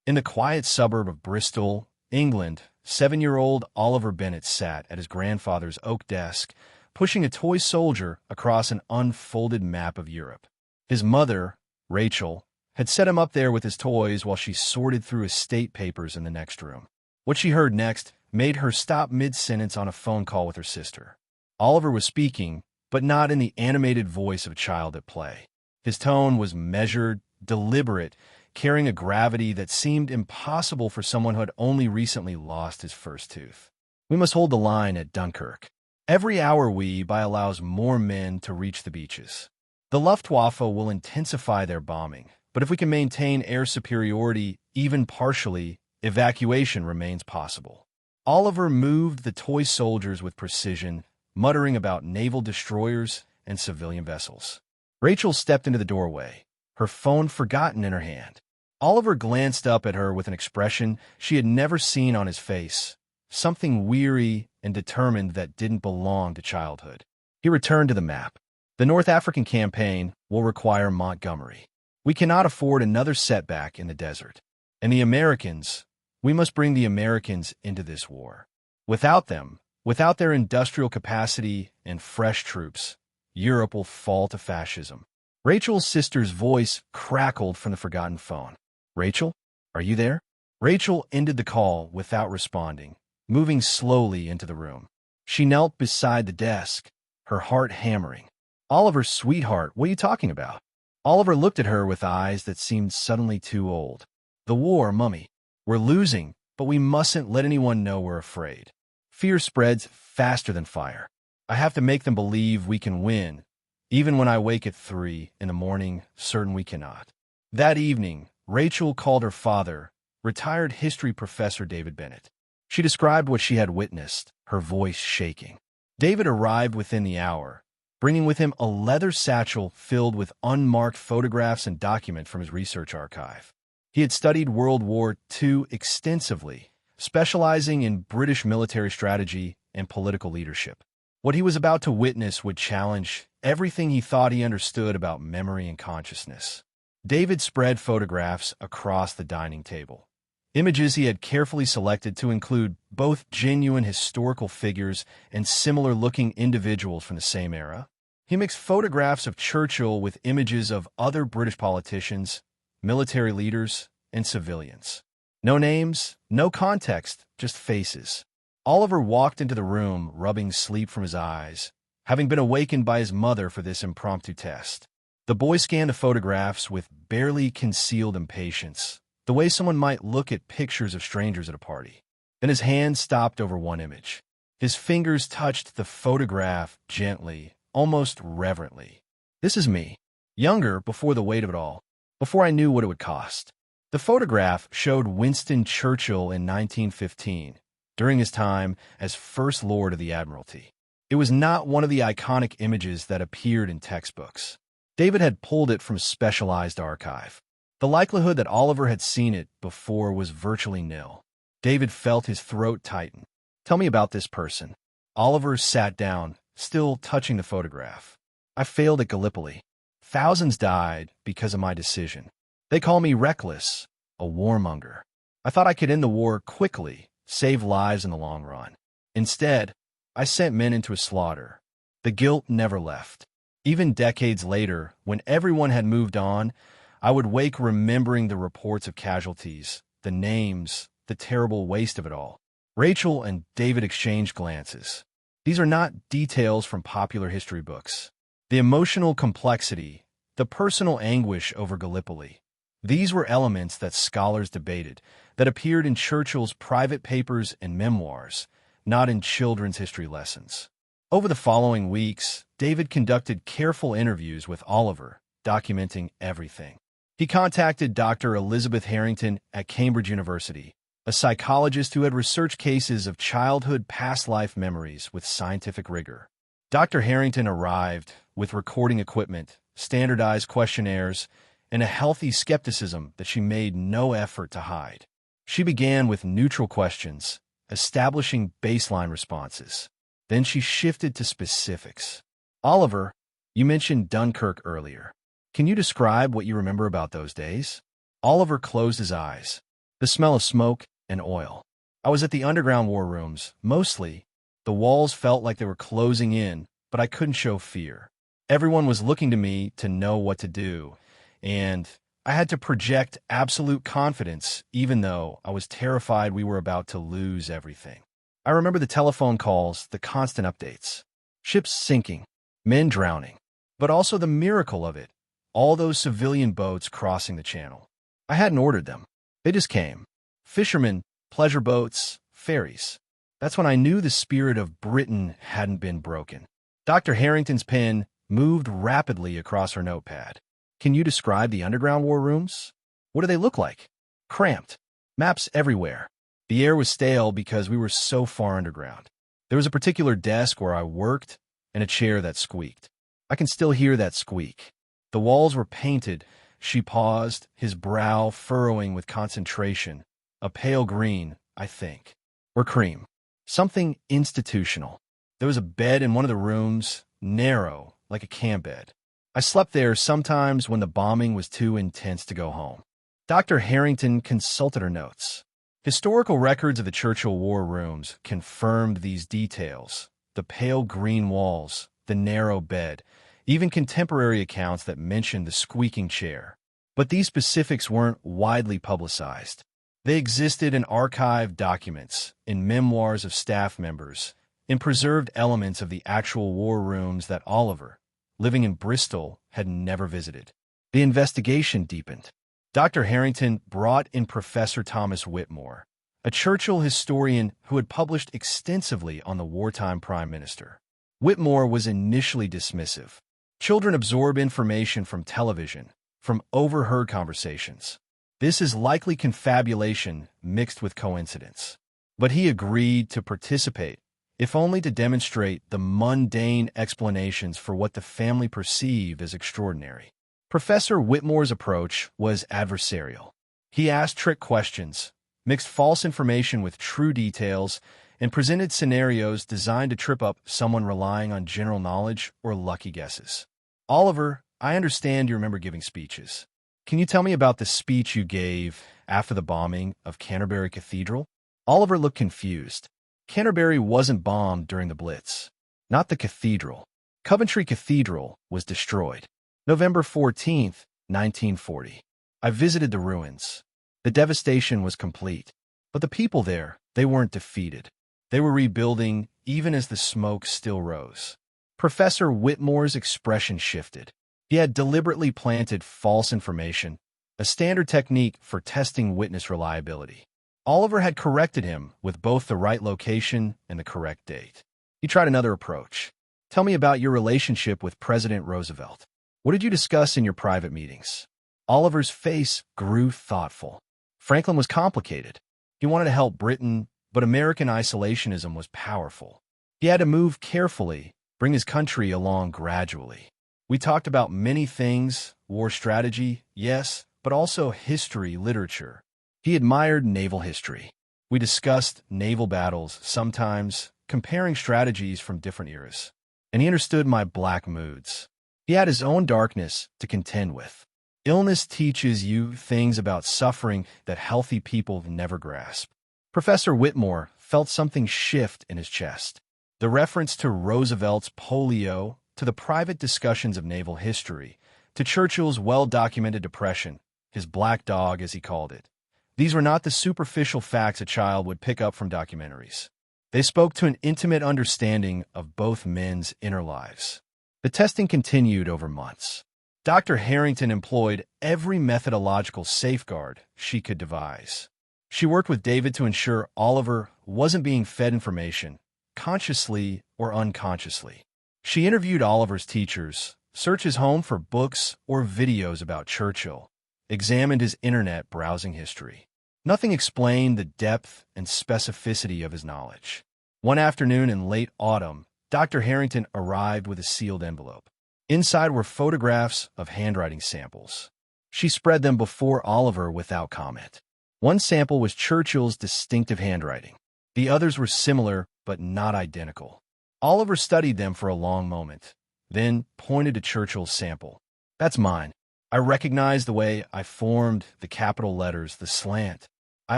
In the quiet suburb of Bristol, England, 7-year-old Oliver Bennett sat at his grandfather's oak desk, pushing a toy soldier across an unfolded map of Europe. His mother, Rachel, had set him up there with his toys while she sorted through estate papers in the next room. What she heard next made her stop mid-sentence on a phone call with her sister. Oliver was speaking, but not in the animated voice of a child at play. His tone was measured, deliberate, carrying a gravity that seemed impossible for someone who had only recently lost his first tooth. We must hold the line at Dunkirk. Every hour we buy allows more men to reach the beaches. The Luftwaffe will intensify their bombing, but if we can maintain air superiority, even partially, evacuation remains possible. Oliver moved the toy soldiers with precision, muttering about naval destroyers and civilian vessels. Rachel stepped into the doorway, her phone forgotten in her hand. Oliver glanced up at her with an expression she had never seen on his face, something weary and determined that didn't belong to childhood. He returned to the map. The North African campaign will require Montgomery. We cannot afford another setback in the desert. And the Americans, we must bring the Americans into this war. Without them, without their industrial capacity and fresh troops, Europe will fall to fascism. Rachel's sister's voice crackled from the forgotten phone. Rachel, are you there? Rachel ended the call without responding, moving slowly into the room. She knelt beside the desk, her heart hammering. Oliver, sweetheart, what are you talking about? Oliver looked at her with eyes that seemed suddenly too old. The war, Mummy. We're losing, but we mustn't let anyone know we're afraid. Fear spreads faster than fire. I have to make them believe we can win, even when I wake at 3 in the morning, certain we cannot. That evening, Rachel called her father, retired history professor David Bennett. She described what she had witnessed, her voice shaking. David arrived within the hour, bringing with him a leather satchel filled with unmarked photographs and documents from his research archive. He had studied World War II extensively, specializing in British military strategy and political leadership. What he was about to witness would challenge everything he thought he understood about memory and consciousness. David spread photographs across the dining table. Images he had carefully selected to include both genuine historical figures and similar-looking individuals from the same era. He mixed photographs of Churchill with images of other British politicians, military leaders, and civilians. No names, no context, just faces. Oliver walked into the room, rubbing sleep from his eyes, having been awakened by his mother for this impromptu test. The boy scanned the photographs with barely concealed impatience, the way someone might look at pictures of strangers at a party. Then his hand stopped over one image. His fingers touched the photograph gently, almost reverently. This is me, younger before the weight of it all, before I knew what it would cost. The photograph showed Winston Churchill in 1915, during his time as First Lord of the Admiralty. It was not one of the iconic images that appeared in textbooks. David had pulled it from a specialized archive. The likelihood that Oliver had seen it before was virtually nil. David felt his throat tighten. Tell me about this person. Oliver sat down, still touching the photograph. I failed at Gallipoli. Thousands died because of my decision. They call me reckless, a warmonger. I thought I could end the war quickly, save lives in the long run. Instead, I sent men into a slaughter. The guilt never left. Even decades later, when everyone had moved on, I would wake remembering the reports of casualties, the names, the terrible waste of it all. Rachel and David exchanged glances. These are not details from popular history books. The emotional complexity, the personal anguish over Gallipoli, these were elements that scholars debated, that appeared in Churchill's private papers and memoirs, not in children's history lessons. Over the following weeks, David conducted careful interviews with Oliver, documenting everything. He contacted Dr. Elizabeth Harrington at Cambridge University, a psychologist who had researched cases of childhood past life memories with scientific rigor. Dr. Harrington arrived with recording equipment, standardized questionnaires, and a healthy skepticism that she made no effort to hide. She began with neutral questions, establishing baseline responses. Then she shifted to specifics. Oliver, you mentioned Dunkirk earlier. Can you describe what you remember about those days? Oliver closed his eyes. The smell of smoke and oil. I was at the underground war rooms, mostly. The walls felt like they were closing in, but I couldn't show fear. Everyone was looking to me to know what to do, and I had to project absolute confidence, even though I was terrified we were about to lose everything. I remember the telephone calls, the constant updates. Ships sinking, men drowning, but also the miracle of it, all those civilian boats crossing the channel. I hadn't ordered them. They just came. Fishermen, pleasure boats, ferries. That's when I knew the spirit of Britain hadn't been broken. Dr. Harrington's pen moved rapidly across her notepad. Can you describe the underground war rooms? What do they look like? Cramped. Maps everywhere. The air was stale because we were so far underground. There was a particular desk where I worked and a chair that squeaked. I can still hear that squeak. The walls were painted. She paused, his brow furrowing with concentration. A pale green, I think. Or cream. Something institutional. There was a bed in one of the rooms, narrow, like a camp bed. I slept there sometimes when the bombing was too intense to go home. Dr. Harrington consulted her notes. Historical records of the Churchill war rooms confirmed these details. The pale green walls, the narrow bed, even contemporary accounts that mentioned the squeaking chair. But these specifics weren't widely publicized. They existed in archived documents, in memoirs of staff members, in preserved elements of the actual war rooms that Oliver, living in Bristol, had never visited. The investigation deepened. Dr. Harrington brought in Professor Thomas Whitmore, a Churchill historian who had published extensively on the wartime prime minister. Whitmore was initially dismissive. Children absorb information from television, from overheard conversations. This is likely confabulation mixed with coincidence. But he agreed to participate, if only to demonstrate the mundane explanations for what the family perceived as extraordinary. Professor Whitmore's approach was adversarial. He asked trick questions, mixed false information with true details, and presented scenarios designed to trip up someone relying on general knowledge or lucky guesses. Oliver, I understand you remember giving speeches. Can you tell me about the speech you gave after the bombing of Canterbury Cathedral? Oliver looked confused. Canterbury wasn't bombed during the Blitz. Not the cathedral. Coventry Cathedral was destroyed. November 14th, 1940. I visited the ruins. The devastation was complete. But the people there, they weren't defeated. They were rebuilding even as the smoke still rose. Professor Whitmore's expression shifted. He had deliberately planted false information, a standard technique for testing witness reliability. Oliver had corrected him with both the right location and the correct date. He tried another approach. Tell me about your relationship with President Roosevelt. What did you discuss in your private meetings? Oliver's face grew thoughtful. Franklin was complicated. He wanted to help Britain, but American isolationism was powerful. He had to move carefully, bring his country along gradually. We talked about many things, war strategy, yes, but also history, literature. He admired naval history. We discussed naval battles, sometimes comparing strategies from different eras. And he understood my black moods. He had his own darkness to contend with. Illness teaches you things about suffering that healthy people never grasp. Professor Whitmore felt something shift in his chest. The reference to Roosevelt's polio, to the private discussions of naval history, to Churchill's well-documented depression, his black dog as he called it. These were not the superficial facts a child would pick up from documentaries. They spoke to an intimate understanding of both men's inner lives. The testing continued over months. Dr. Harrington employed every methodological safeguard she could devise. She worked with David to ensure Oliver wasn't being fed information, consciously or unconsciously. She interviewed Oliver's teachers, searched his home for books or videos about Churchill, examined his internet browsing history. Nothing explained the depth and specificity of his knowledge. One afternoon in late autumn, Dr. Harrington arrived with a sealed envelope. Inside were photographs of handwriting samples. She spread them before Oliver without comment. One sample was Churchill's distinctive handwriting. The others were similar, but not identical. Oliver studied them for a long moment, then pointed to Churchill's sample. That's mine. I recognize the way I formed the capital letters, the slant. I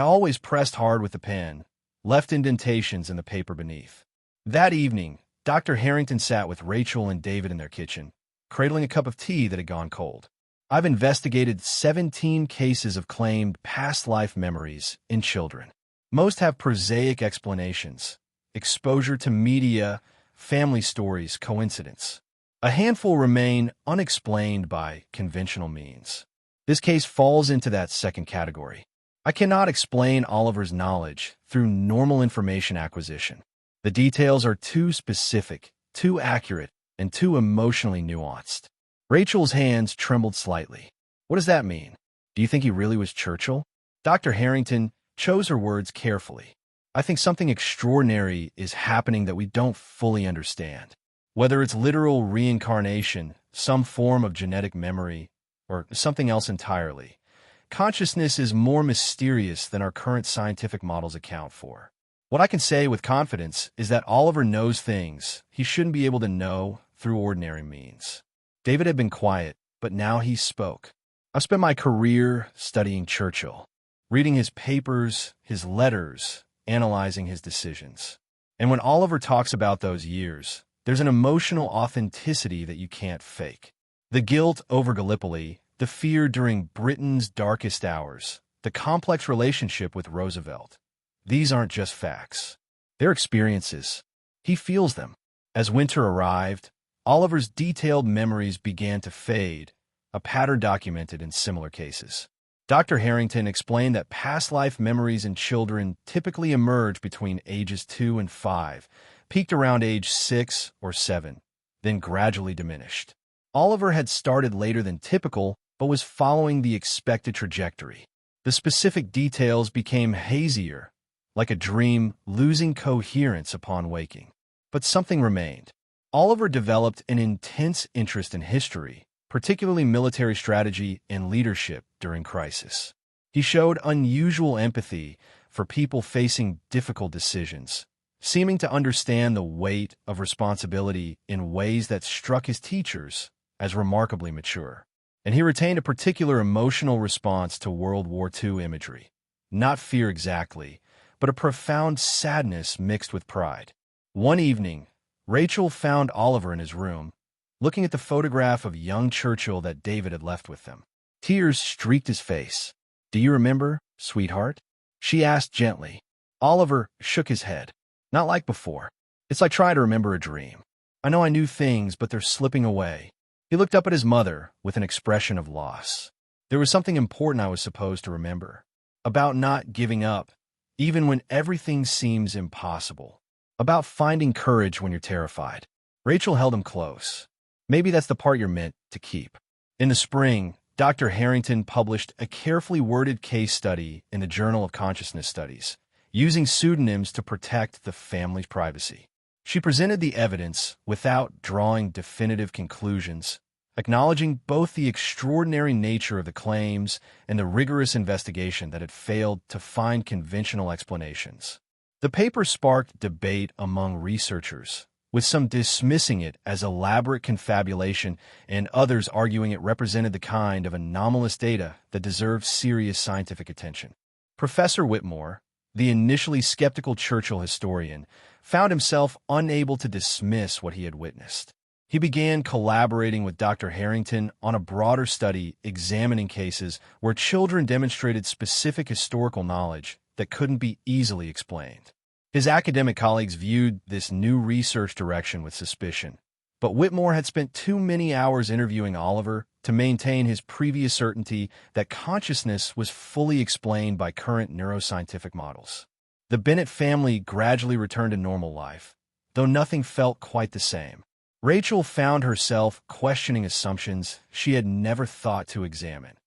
always pressed hard with the pen, left indentations in the paper beneath. That evening, Dr. Harrington sat with Rachel and David in their kitchen, cradling a cup of tea that had gone cold. I've investigated 17 cases of claimed past life memories in children. Most have prosaic explanations: exposure to media, family stories, coincidence. A handful remain unexplained by conventional means. This case falls into that second category. I cannot explain Oliver's knowledge through normal information acquisition. The details are too specific, too accurate, and too emotionally nuanced. Rachel's hands trembled slightly. What does that mean? Do you think he really was Churchill? Dr. Harrington chose her words carefully. I think something extraordinary is happening that we don't fully understand. Whether it's literal reincarnation, some form of genetic memory, or something else entirely, consciousness is more mysterious than our current scientific models account for. What I can say with confidence is that Oliver knows things he shouldn't be able to know through ordinary means. David had been quiet, but now he spoke. I've spent my career studying Churchill, reading his papers, his letters, analyzing his decisions. And when Oliver talks about those years, there's an emotional authenticity that you can't fake. The guilt over Gallipoli, the fear during Britain's darkest hours, the complex relationship with Roosevelt. These aren't just facts. They're experiences. He feels them. As winter arrived, Oliver's detailed memories began to fade, a pattern documented in similar cases. Dr. Harrington explained that past life memories in children typically emerge between ages 2 and 5, peaked around age 6 or 7, then gradually diminished. Oliver had started later than typical, but was following the expected trajectory. The specific details became hazier, like a dream losing coherence upon waking. But something remained. Oliver developed an intense interest in history, particularly military strategy and leadership during crisis. He showed unusual empathy for people facing difficult decisions, seeming to understand the weight of responsibility in ways that struck his teachers as remarkably mature. And he retained a particular emotional response to World War II imagery. Not fear exactly, but a profound sadness mixed with pride. One evening, Rachel found Oliver in his room, looking at the photograph of young Churchill that David had left with them. Tears streaked his face. "Do you remember, sweetheart?" she asked gently. Oliver shook his head. "Not like before. It's like trying to remember a dream. I know I knew things, but they're slipping away." He looked up at his mother with an expression of loss. There was something important I was supposed to remember. About not giving up, even when everything seems impossible. About finding courage when you're terrified. Rachel held him close. "Maybe that's the part you're meant to keep." In the spring, Dr. Harrington published a carefully worded case study in the Journal of Consciousness Studies, using pseudonyms to protect the family's privacy. She presented the evidence without drawing definitive conclusions, acknowledging both the extraordinary nature of the claims and the rigorous investigation that had failed to find conventional explanations. The paper sparked debate among researchers, with some dismissing it as elaborate confabulation and others arguing it represented the kind of anomalous data that deserved serious scientific attention. Professor Whitmore, the initially skeptical Churchill historian, found himself unable to dismiss what he had witnessed. He began collaborating with Dr. Harrington on a broader study examining cases where children demonstrated specific historical knowledge that couldn't be easily explained. His academic colleagues viewed this new research direction with suspicion, but Whitmore had spent too many hours interviewing Oliver to maintain his previous certainty that consciousness was fully explained by current neuroscientific models. The Bennett family gradually returned to normal life, though nothing felt quite the same. Rachel found herself questioning assumptions she had never thought to examine,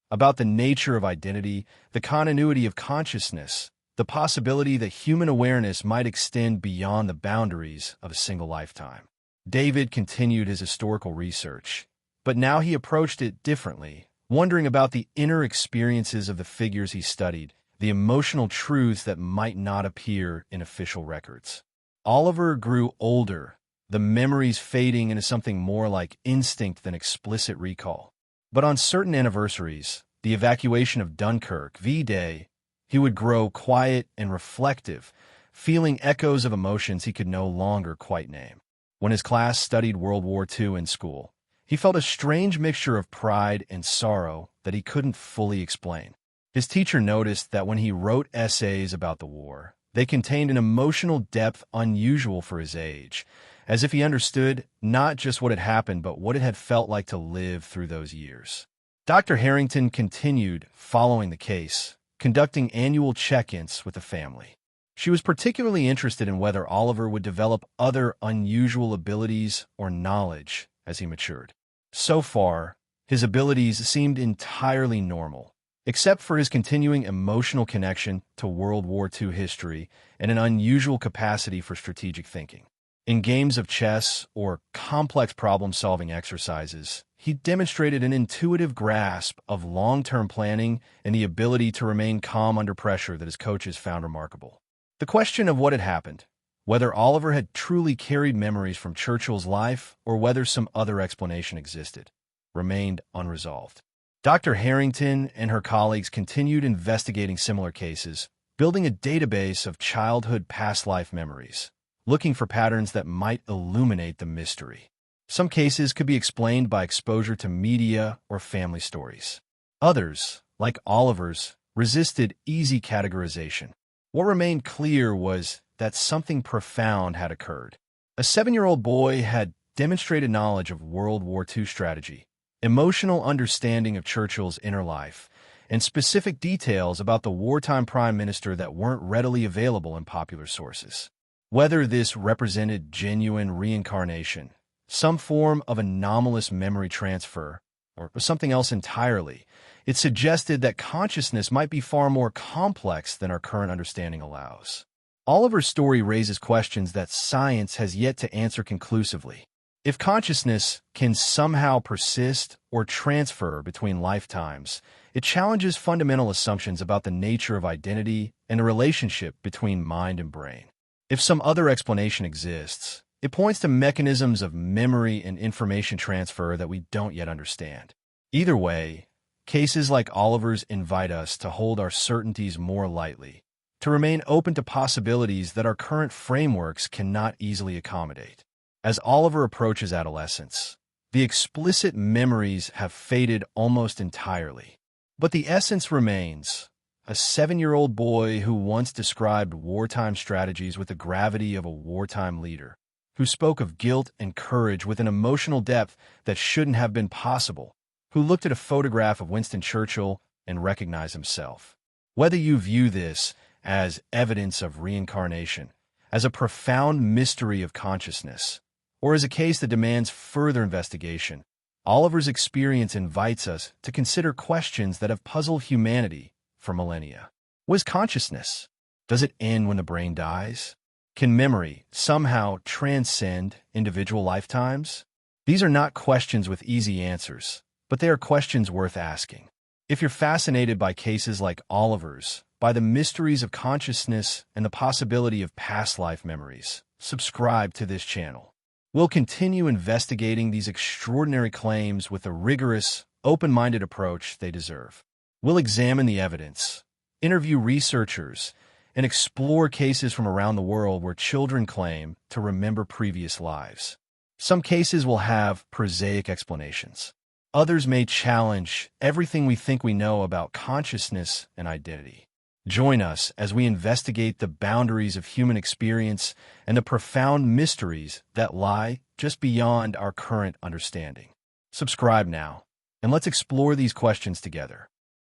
about the nature of identity, the continuity of consciousness, the possibility that human awareness might extend beyond the boundaries of a single lifetime. David continued his historical research, but now he approached it differently, wondering about the inner experiences of the figures he studied, the emotional truths that might not appear in official records. Oliver grew older, the memories fading into something more like instinct than explicit recall. But on certain anniversaries, the evacuation of Dunkirk, V-Day, He would grow quiet and reflective, feeling echoes of emotions he could no longer quite name. When his class studied World War II in school, he felt a strange mixture of pride and sorrow that he couldn't fully explain. His teacher noticed that when he wrote essays about the war, they contained an emotional depth unusual for his age, as if he understood not just what had happened, but what it had felt like to live through those years. Dr. Harrington continued following the case, conducting annual check-ins with the family. She was particularly interested in whether Oliver would develop other unusual abilities or knowledge as he matured. So far, his abilities seemed entirely normal, except for his continuing emotional connection to World War II history and an unusual capacity for strategic thinking. In games of chess or complex problem-solving exercises, he demonstrated an intuitive grasp of long-term planning and the ability to remain calm under pressure that his coaches found remarkable. The question of what had happened, whether Oliver had truly carried memories from Churchill's life or whether some other explanation existed, remained unresolved. Dr. Harrington and her colleagues continued investigating similar cases, building a database of childhood past life memories, looking for patterns that might illuminate the mystery. Some cases could be explained by exposure to media or family stories. Others, like Oliver's, resisted easy categorization. What remained clear was that something profound had occurred. A 7-year-old boy had demonstrated knowledge of World War II strategy, emotional understanding of Churchill's inner life, and specific details about the wartime prime minister that weren't readily available in popular sources. Whether this represented genuine reincarnation, some form of anomalous memory transfer, or something else entirely, it suggested that consciousness might be far more complex than our current understanding allows. Oliver's story raises questions that science has yet to answer conclusively. If consciousness can somehow persist or transfer between lifetimes, it challenges fundamental assumptions about the nature of identity and the relationship between mind and brain. If some other explanation exists, it points to mechanisms of memory and information transfer that we don't yet understand. Either way, cases like Oliver's invite us to hold our certainties more lightly, to remain open to possibilities that our current frameworks cannot easily accommodate. As Oliver approaches adolescence, the explicit memories have faded almost entirely. But the essence remains, a 7-year-old boy who once described wartime strategies with the gravity of a wartime leader, who spoke of guilt and courage with an emotional depth that shouldn't have been possible, who looked at a photograph of Winston Churchill and recognized himself. Whether you view this as evidence of reincarnation, as a profound mystery of consciousness, or as a case that demands further investigation, Oliver's experience invites us to consider questions that have puzzled humanity for millennia. What is consciousness? Does it end when the brain dies? Can memory somehow transcend individual lifetimes? These are not questions with easy answers, but they are questions worth asking. If you're fascinated by cases like Oliver's, by the mysteries of consciousness and the possibility of past life memories, subscribe to this channel. We'll continue investigating these extraordinary claims with the rigorous, open-minded approach they deserve. We'll examine the evidence, interview researchers, and explore cases from around the world where children claim to remember previous lives. Some cases will have prosaic explanations. Others may challenge everything we think we know about consciousness and identity. Join us as we investigate the boundaries of human experience and the profound mysteries that lie just beyond our current understanding. Subscribe now, and let's explore these questions together.